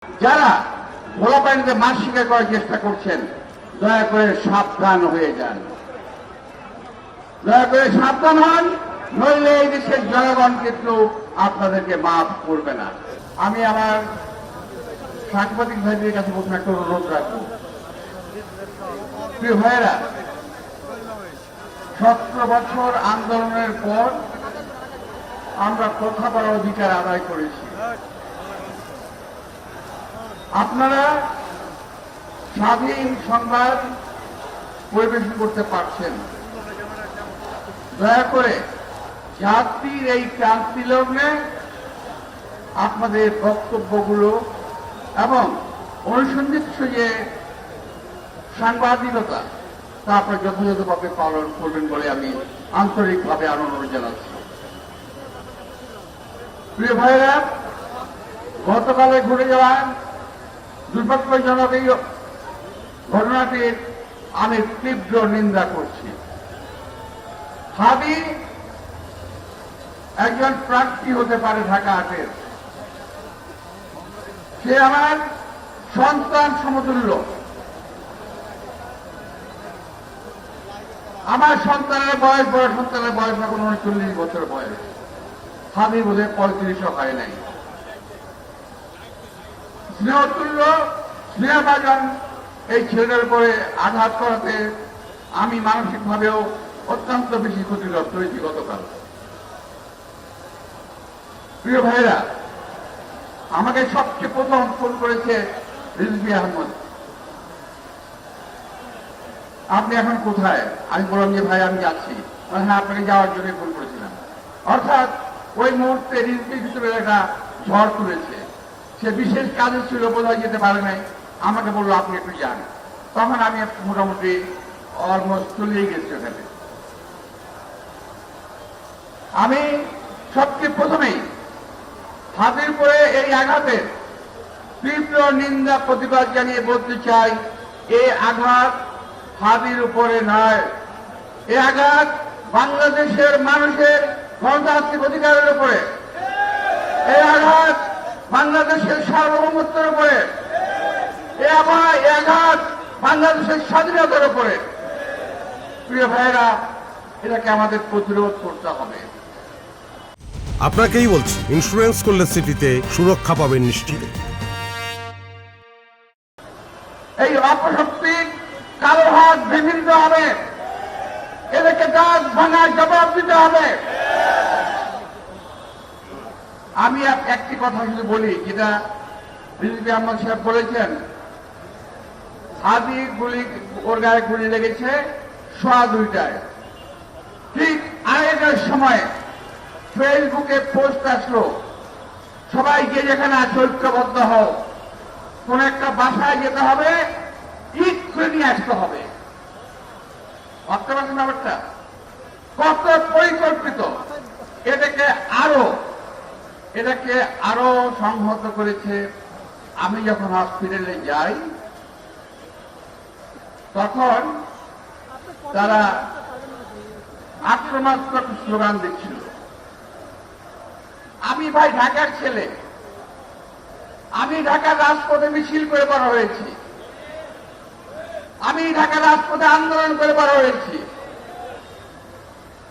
যারা ভোলাপানিতে মাছ শিকার করার চেষ্টা করছেন দয়া করে সাবধান হয়ে যান, দয়া করে সাবধান হন, নইলে এই দেশের জনগণ কিন্তু আপনাদেরকে মাফ করবে না। আমি আমার সাংবাদিক ভাইদের কাছে প্রথমে একটা অনুরোধ রাখবো, প্রিয় ভাইয়েরা, 17 বছর আন্দোলনের পর আমরা কথা বলার অধিকার আদায় করেছি। আপনারা স্বাধীন সংবাদ পরিবেশন করতে পারছেন। দয়া করে জাতির এই ক্রান্তি লগ্নে আপনাদের বক্তব্যগুলো এবং অনুসন্ধিৎস যে সাংবাদিকতা তা আপনারা যথাযথভাবে পালন করবেন বলে আমি আন্তরিকভাবে অনুরোধ জানাচ্ছি। প্রিয় ভাইরা, গতকালে ঘটে যাওয়া দুর্ভাগ্যজনক এই ঘটনাটির আমি তীব্র নিন্দা করছি। হাদি একজন প্রার্থী হতে পারে ঢাকা 8-এর, সে আমার সন্তান সমতুল্য। আমার সন্তানের বয়স, বড় সন্তানের বয়স এখন 39 বছর বয়স, হাদি বোধহয় 35ও হয় নাই। স্নেহতুল্য, স্নেহভাজন এই ছেলের উপরে আঘাত করাতে আমি মানসিকভাবেও অত্যন্ত বেশি ক্ষতিগ্রস্ত হয়েছি গতকাল। প্রিয় ভাইরা, আমাকে সবচেয়ে প্রথম ফোন করেছে রিজভী আহমদ, আপনি এখন কোথায়? আমি বললাম যে ভাই আমি যাচ্ছি। হ্যাঁ, আপনাকে যাওয়ার জন্য ফোন করেছিলাম। অর্থাৎ ওই মুহূর্তে রিজভীর ভিতরে একটা ঝড় তুলেছে, সে বিশেষ কাজে ছিল, বোধহয় যেতে পারে নাই, আমাকে বললো আপনি একটু যান। তখন আমি মোটামুটি অলমোস্ট চলেই গেছি ওখানে। আমি সবচেয়ে প্রথমেই হাতির পরে এই আঘাতের তীব্র নিন্দা প্রতিবাদ জানিয়ে বলতে চাই, এই আঘাত হাতির উপরে নয়, এই আঘাত বাংলাদেশের মানুষের গণতান্ত্রিক অধিকারের উপরে, এই আঘাত বাংলাদেশের সার্বভৌমত্বের উপরে, এই আঘাত বাংলাদেশের স্বাধীনতার উপরে। প্রিয় ভাইয়েরা, এটাকে আমাদের প্রতিরোধ করতে হবে। আপনাকেই বলছি, ইন্স্যুরেন্স করলে সিটিতে সুরক্ষা পাবেন নিশ্চিত। এই অপশক্তির কালো হাত ভেঙে দিতে হবে, এদেরকে দাঁত ভাঙার জবাব দিতে হবে। আমি একটি কথা শুধু বলি, যেটা রিজভী আহমদ সাহেব বলেছেন, হাদি গুলি, ওর গায়ে গুলি লেগেছে 2:15। ঠিক আড়াইটার সময় ফেসবুকে পোস্ট আসলো, সবাই যে যেখানে আছে ঐক্যবদ্ধ হও, কোন একটা বাসায় যেতে হবে, ইট করে নিয়ে আসতে হবে। ভাবতে পারছেন ব্যাপারটা কত পরিকল্পিত? এটাকে আরো সংহত করেছে। আমি যখন হসপিটালে যাই তখন তারা আক্রমণাত্মক স্লোগান দিচ্ছিল। আমি ভাই ঢাকার ছেলে, আমি ঢাকার রাজপথে মিছিল করে বড় হয়েছি, আমি ঢাকার রাজপথে আন্দোলন করে বড় হয়েছি।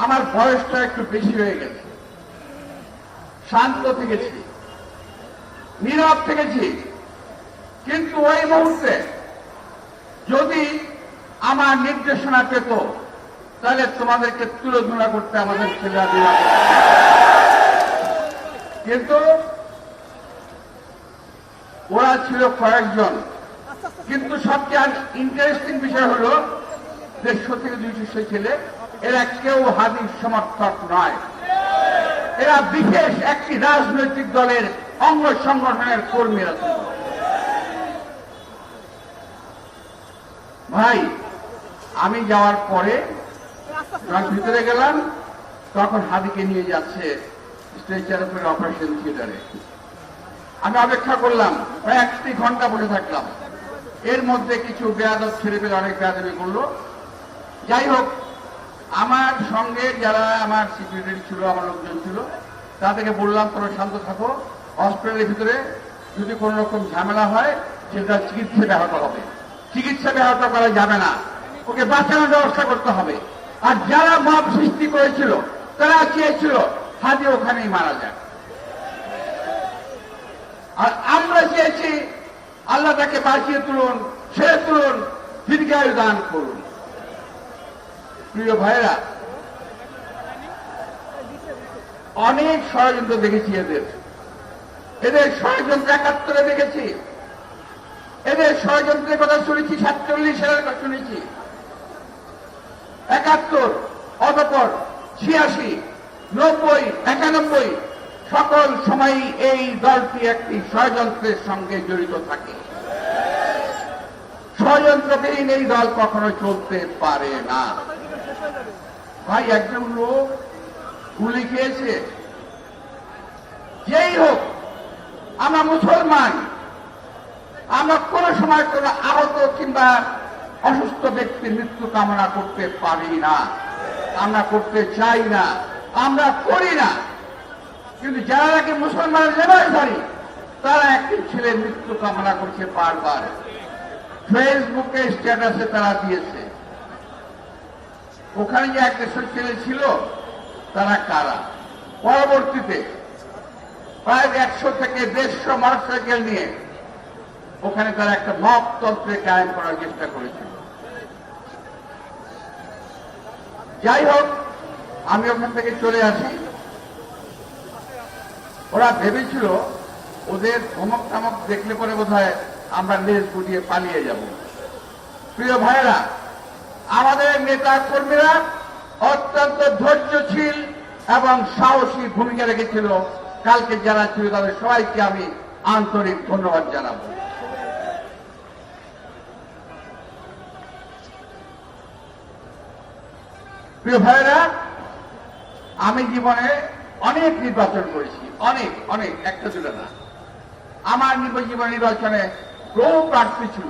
আমার বয়সটা একটু বেশি হয়ে গেছে, শান্ত থেকেছি, নীরব থেকেছি, কিন্তু ওই মুহূর্তে যদি আমার নির্দেশনা পেত তাহলে তোমাদেরকে তুলোধুলা করতে আমাদের ছেলেরা দিলাম। কিন্তু ওরা ছিল কয়েকজন। কিন্তু সবচেয়ে ইন্টারেস্টিং বিষয় হল 150 থেকে 200 ছেলে, এরা কেউ হাদির সমর্থক নয়, এরা বিশেষ একটি রাজনৈতিক দলের অঙ্গ সংগঠনের কর্মীরা ছিল। ভাই, আমি যাওয়ার পরে যখন ভিতরে গেলাম তখন হাদিকে নিয়ে যাচ্ছে স্ট্রেচার করে অপারেশন থিয়েটারে। আমি অপেক্ষা করলাম, প্রায় 1 ঘন্টা বসে থাকলাম। এর মধ্যে কিছু বেয়াদব ছেলে পেলে অনেক বেয়াদবি করলো। যাই হোক, আমার সঙ্গে যারা আমার সিকিউরিটি ছিল, আমার লোকজন ছিল, তাদেরকে বললাম তোমরা শান্ত থাকো, হসপিটালের ভিতরে যদি কোন রকম ঝামেলা হয় সেটা চিকিৎসা ব্যাহত হবে, চিকিৎসা ব্যাহত করা যাবে না, ওকে বাঁচানোর ব্যবস্থা করতে হবে। আর যারা মব সৃষ্টি করেছিল তারা চেয়েছিল হাদি ওখানেই মারা যায়, আর আমরা চেয়েছি আল্লাহ তাকে বাঁচিয়ে তুলুন, ছেড়ে তুলুন, দীর্ঘায়ু দান করুন। প্রিয় ভাইরা, অনেক ষড়যন্ত্র দেখেছি এদের ষড়যন্ত্র 71-এ দেখেছি, এদের ষড়যন্ত্রের কথা শুনেছি, 47 সালের কথা শুনেছি, 71, অতঃপর 86, 90, 91 সকল সময়ই এই দলটি একটি ষড়যন্ত্রের সঙ্গে জড়িত থাকে। ষড়যন্ত্রবিহীন এই দল কখনো চলতে পারে না। ভাই, একজন লোক গুলি খেয়েছে, যেই হোক, আমরা মুসলমান, আমরা কোন সময় কোন আহত কিংবা অসুস্থ ব্যক্তির মৃত্যু কামনা করতে পারি না, আমরা করতে চাই না, আমরা করি না। কিন্তু যারা নাকি মুসলমানের লেবাসধারী তারা একটি ছেলের মৃত্যু কামনা করছে বারবার, ফেসবুকে স্ট্যাটাসে তারা দিয়েছে। ওখানে যে একটা ছেলে ছিল তারা কারা? পরবর্তীতে প্রায় 100 থেকে 150 মোটরসাইকেল নিয়ে ওখানে তারা একটা মব তন্ত্রে কায়েম করার চেষ্টা করেছিল। যাই হোক, আমি ওখান থেকে চলে আসি। ওরা ভেবেছিল ওদের ধমক টামক দেখলে পরে বোধহয় আমরা লেজ গুটিয়ে পালিয়ে যাব। প্রিয় ভাইরা, আমাদের নেতা কর্মীরা অত্যন্ত ধৈর্যশীল এবং সাহসী ভূমিকা রেখেছিল। কালকে যারা ছিল তাদের সবাইকে আমি আন্তরিক ধন্যবাদ জানাব। প্রিয় ভাইরা, আমি জীবনে অনেক নির্বাচন করেছি, অনেক, একটা ছিল না। আমার জীবন নির্বাচনে বহু প্রার্থী ছিল।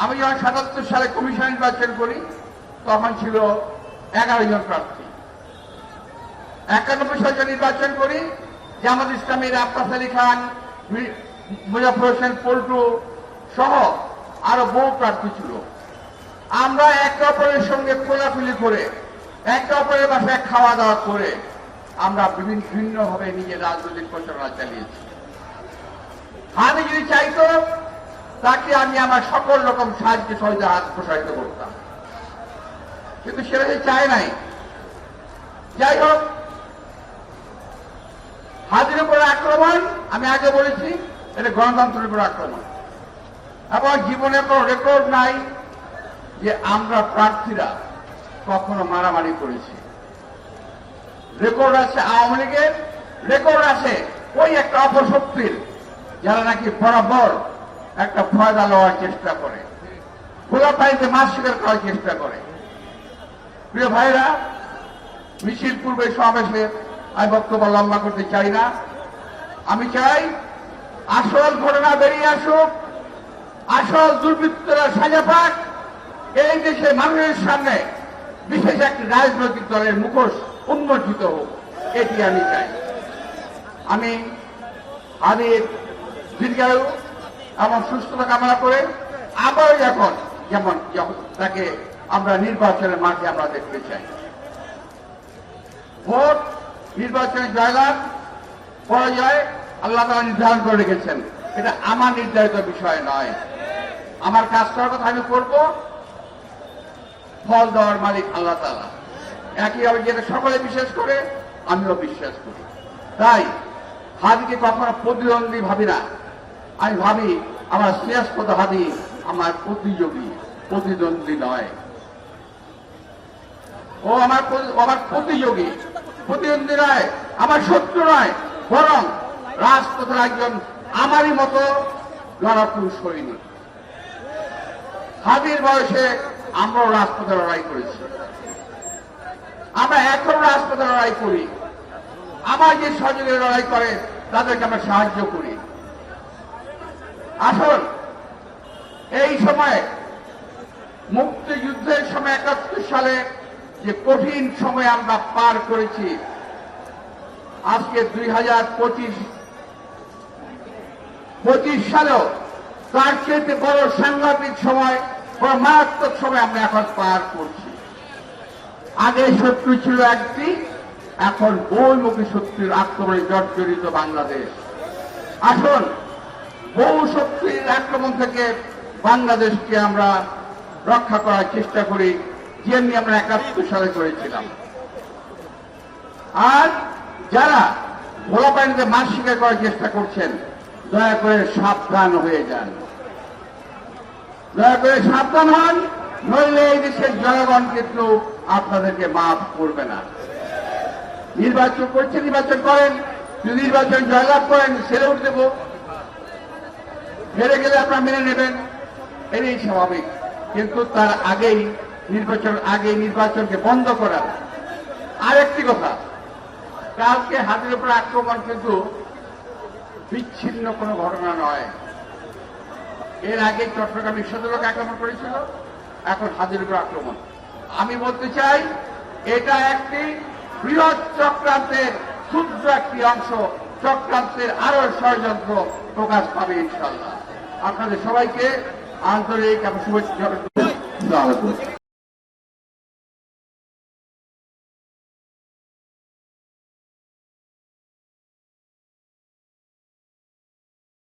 আমি যখন 77 সালে কমিশন নির্বাচন করি তখন ছিল 11 জন প্রার্থী। 91 সালে নির্বাচন করি, জামাত ইসলামীর আব্বাস আলী খান, মুজাফর হোসেন পল্টু সহ আরো বহু প্রার্থী ছিল। আমরা একে অপরের সঙ্গে কোলাকুলি করে, একে অপরের বাসায় খাওয়া দাওয়া করে আমরা বিভিন্নভাবে নিজের রাজনৈতিক প্রচারণা চালিয়েছি। আমি যদি চাইতো তাকে আমি আমার সকল রকম সাহায্য সহযোগিতা হাত প্রসারিত করতাম, কিন্তু সেটা সে চায় নাই। যাই হোক, হাদির উপর আক্রমণ, আমি আগে বলেছি, এটা গণতন্ত্রের উপর আক্রমণ। এবং জীবনে কোনো রেকর্ড নাই যে আমরা প্রার্থীরা কখনো মারামারি করেছি। রেকর্ড আছে আওয়ামী লীগের, রেকর্ড আছে ওই একটা অপশক্তির, যারা নাকি বরাবর একটা ফয়দা লওয়ার চেষ্টা করে, খোলা পানিতে মাছ শিকার করার চেষ্টা করে। প্রিয় ভাইরা, মিছিল পূর্বে সমাবেশে আমি বক্তব্য লম্বা করতে চাই না। আমি চাই আসল ঘটনা বেরিয়ে আসুক, আসল দুর্বৃত্তরা সাজা পাক, এই দেশে মানুষের সামনে বিশেষ একটি রাজনৈতিক দলের মুখোশ উন্মোচিত হোক, এটি আমি চাই। আমি হাদির দীর্ঘায়ু এবং সুস্থতা কামনা করে আবার যেমন তাকে আমরা নির্বাচনের মাঠে আমরা দেখতে চাই। ভোট, নির্বাচনের জয়লাভ পরাজয় আল্লাহ তাআলা নির্ধারণ করে রেখেছেন, এটা আমার নির্ধারিত বিষয় নয়। আমার কাজ করার কথা আমি করব, ফল দেওয়ার মালিক আল্লাহ তাআলা। একইভাবে যেটা সকলে বিশ্বাস করে আমিও বিশ্বাস করি। তাই হাদিকে কখনো প্রতিদ্বন্দ্বী ভাবি না, আমি ভাবি আমার শ্রেষ্ঠপদ হাদি আমার প্রতিযোগী, প্রতিদ্বন্দ্বী নয়। ও আমার প্রতিযোগী, প্রতিদ্বন্দ্বী নয়, আমার শত্রু নয়, বরং রাজপথের একজন আমারই মতো লড়াকু সৈনিক। হাদির বয়সে আমরাও রাজপথে লড়াই করেছি, আমরা এখনো রাজপথে লড়াই করি। আমার যে সহযোগীরা লড়াই করে তাদেরকে আমরা সাহায্য করি। আসল এই সময়, মুক্তিযুদ্ধের সময় 71 সালে যে কঠিন সময় আমরা পার করেছি, আজকে 2025 25 সালেও তার চেয়ে বড় সাংঘাতিক সময়, বড় মারাত্মক সময় আমরা এখন পার করছি। আগে শত্রু ছিল একটি, এখন বহুমুখী শত্রুর আক্রমণে জর্জরিত বাংলাদেশ। আসুন বহু শক্তির আক্রমণ থেকে বাংলাদেশকে আমরা রক্ষা করার চেষ্টা করি, যেমনি আমরা 71 সালে করেছিলাম। আর যারা ভোলা পানিতে মাছ শিকার করার চেষ্টা করছেন, দয়া করে সাবধান হয়ে যান, দয়া করে সাবধান হন, নইলে এই দেশের জনগণ কিন্তু আপনাদেরকে মাফ করবে না। নির্বাচন করছেন, নির্বাচন করেন, যদি নির্বাচন জয়লাভ করেন ছেড়ে উঠে দেব, হেরে গেলে আপনারা মেনে নেবেন, এটাই স্বাভাবিক। কিন্তু তার আগেই নির্বাচনকে বন্ধ করা। আরেকটি কথা, কালকে হাতির উপর আক্রমণ কিন্তু বিচ্ছিন্ন কোনো ঘটনা নয়। এর আগে চট্টগ্রাম বিশ্ববিদ্যালয়কে আক্রমণ করেছিল, এখন হাতির উপর আক্রমণ। আমি বলতে চাই এটা একটি বৃহৎ চক্রান্তের ক্ষুদ্র একটি অংশ, চক্রান্তের আরো ষড়যন্ত্র প্রকাশ পাবে ইনশাল্লাহ। আপনাদের সবাইকে আন্তরিক এবং শুভেচ্ছা।